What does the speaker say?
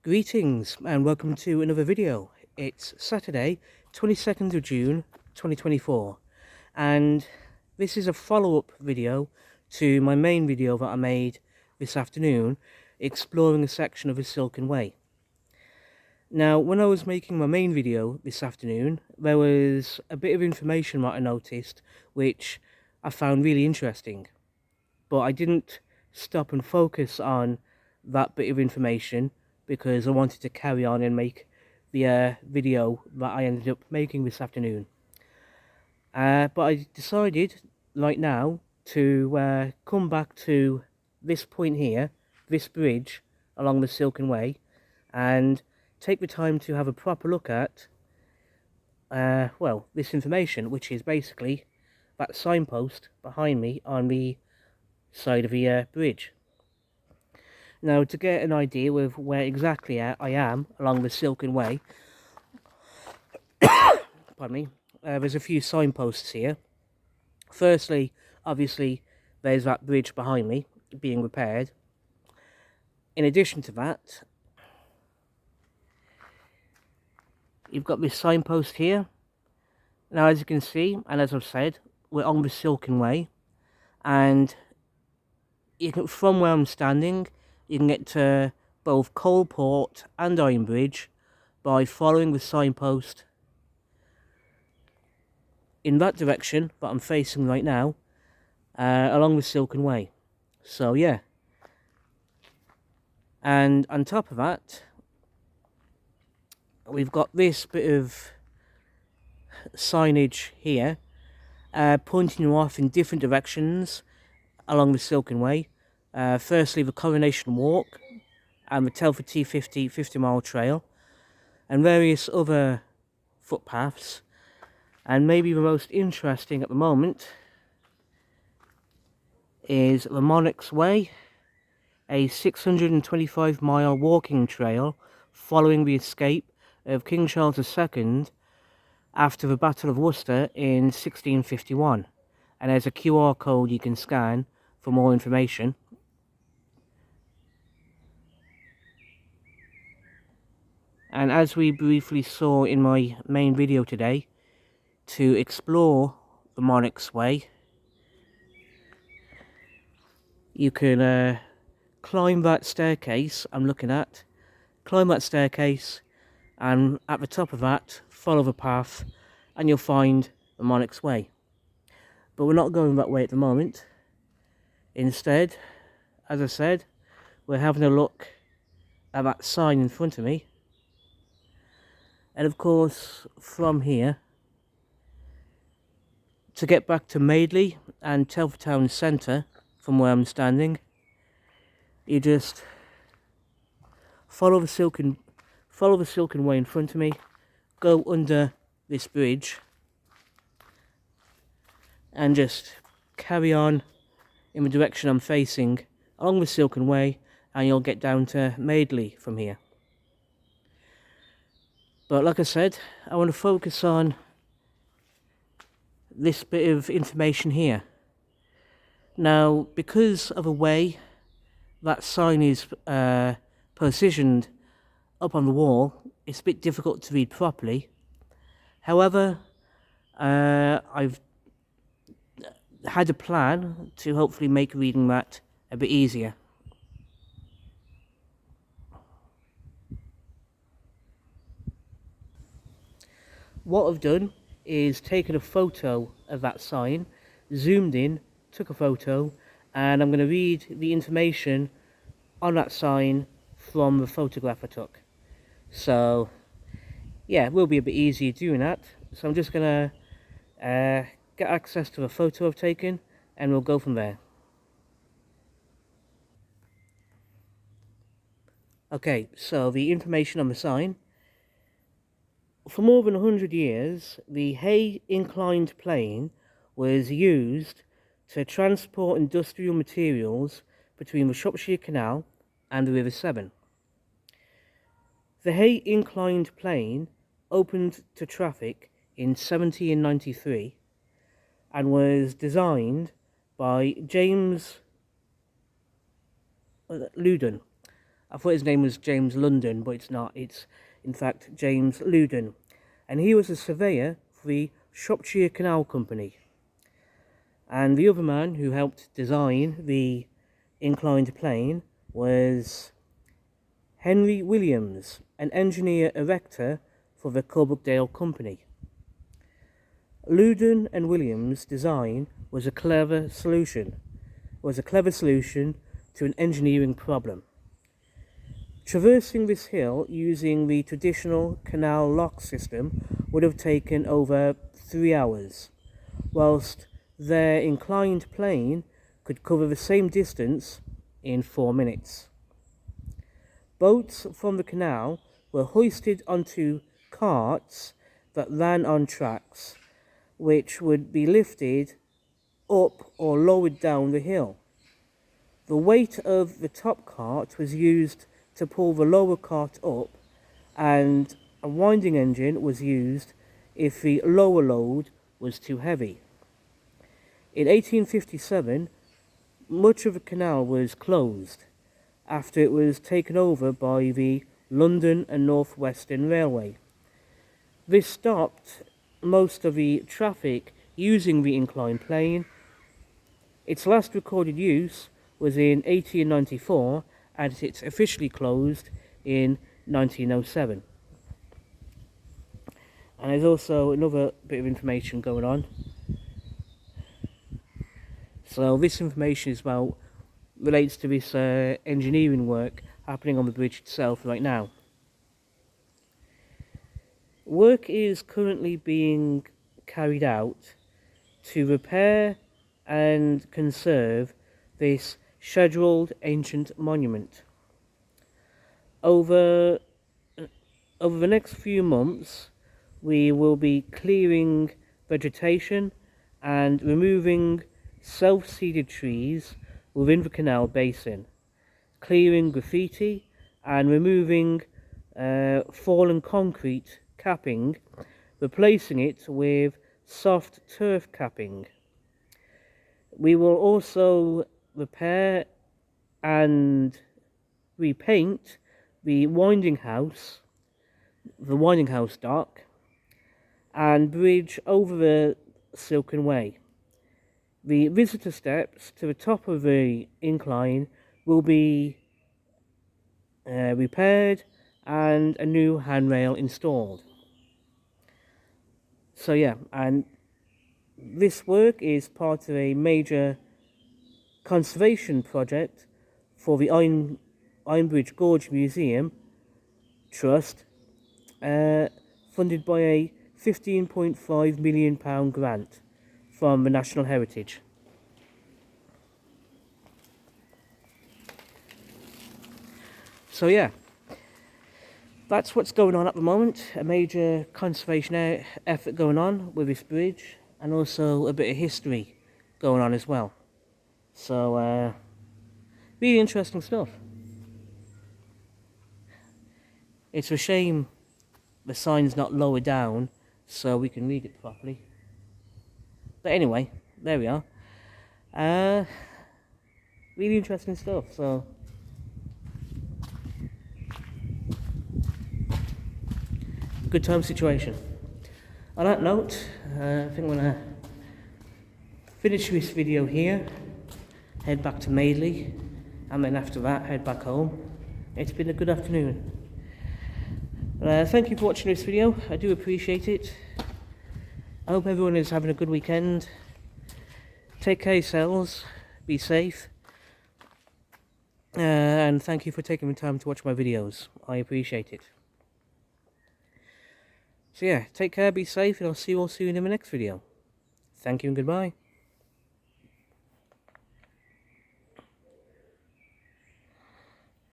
Greetings and welcome to another video. It's Saturday, 22nd of June 2024, and this is a follow-up video to my main video that I made this afternoon exploring a section of the Silkin Way. Now, when I was making my main video this afternoon, there was a bit of information that I noticed which I found really interesting, but I didn't stop and focus on that bit of information because I wanted to carry on and make the video that I ended up making this afternoon. But I decided right now to come back to this point here, this bridge along the Silkin Way, and take the time to have a proper look at well, this information, which is basically that signpost behind me on the side of the bridge. Now, to get an idea of where exactly I am along the Silkin Way, pardon me, there's a few signposts here. Firstly, obviously, there's that bridge behind me being repaired. In addition to that, you've got this signpost here. Now, as you can see, and as I've said, we're on the Silkin Way, and from where I'm standing, you can get to both Coalport and Ironbridge by following the signpost in that direction that I'm facing right now, along the Silkin Way. So yeah, and on top of that, we've got this bit of signage here, pointing you off in different directions along the Silkin Way. Firstly, the Coronation Walk and the Telford T50 50-mile trail, and various other footpaths. And maybe the most interesting at the moment is the Monarch's Way, a 625-mile walking trail following the escape of King Charles II after the Battle of Worcester in 1651. And there's a QR code you can scan for more information. And as we briefly saw in my main video today, to explore the Monarch's Way, you can climb that staircase I'm looking at, climb that staircase, and at the top of that, follow the path, and you'll find the Monarch's Way. But we're not going that way at the moment. Instead, as I said, we're having a look at that sign in front of me. And of course, from here, to get back to Madeley and Telford Town Centre, from where I'm standing, you just follow the Silkin Way in front of me, go under this bridge, and just carry on in the direction I'm facing along the Silkin Way, and you'll get down to Madeley from here. But like I said, I want to focus on this bit of information here. Now, because of the way that sign is positioned up on the wall, it's a bit difficult to read properly. However, I've had a plan to hopefully make reading that a bit easier. What I've done is taken a photo of that sign, zoomed in, took a photo, and I'm going to read the information on that sign from the photograph I took. So yeah, it will be a bit easier doing that. So I'm just going to get access to the photo I've taken, and we'll go from there. Okay, so the information on the sign. For more than 100 years, the Hay inclined plane was used to transport industrial materials between the Shropshire Canal and the River Severn. The Hay inclined plane opened to traffic in 1793 and was designed by James Loudon. I thought his name was James London, but it's not. It's in fact James Loudon, and he was a surveyor for the Shropshire Canal Company. And the other man who helped design the inclined plane was Henry Williams, an engineer erector for the Coalbrookdale Company. Loudon and Williams' design was a clever solution to an engineering problem. Traversing this hill using the traditional canal lock system would have taken over 3 hours, whilst their inclined plane could cover the same distance in 4 minutes. Boats from the canal were hoisted onto carts that ran on tracks, which would be lifted up or lowered down the hill. The weight of the top cart was used to pull the lower cart up, and a winding engine was used if the lower load was too heavy. In 1857, much of the canal was closed after it was taken over by the London and North Western Railway. This stopped most of the traffic using the inclined plane. Its last recorded use was in 1894, and it's officially closed in 1907. And there's also another bit of information going on. So this information relates to this engineering work happening on the bridge itself right now. Work is currently being carried out to repair and conserve this scheduled ancient monument. Over the next few months, we will be clearing vegetation and removing self-seeded trees within the canal basin, clearing graffiti and removing fallen concrete capping, replacing it with soft turf capping. We will also repair and repaint the winding house dock and bridge over the Silkin Way. The visitor steps to the top of the incline will be repaired and a new handrail installed. So yeah, and this work is part of a major conservation project for the Ironbridge Gorge Museum Trust, funded by a £15.5 million grant from the National Heritage. So yeah, that's what's going on at the moment. A major conservation effort going on with this bridge, and also a bit of history going on as well. So really interesting stuff. It's a shame the sign's not lower down so we can read it properly. But anyway, there we are. Really interesting stuff. So good time situation. On that note, I think I'm gonna finish this video here, head back to Madeley, and then after that head back home. It's been a good afternoon. Thank you for watching this video. I do appreciate it. I hope everyone is having a good weekend. Take care of yourselves, be safe, and thank you for taking the time to watch my videos. I appreciate it. So yeah, take care, be safe, and I'll see you all soon in the next video. Thank you and goodbye.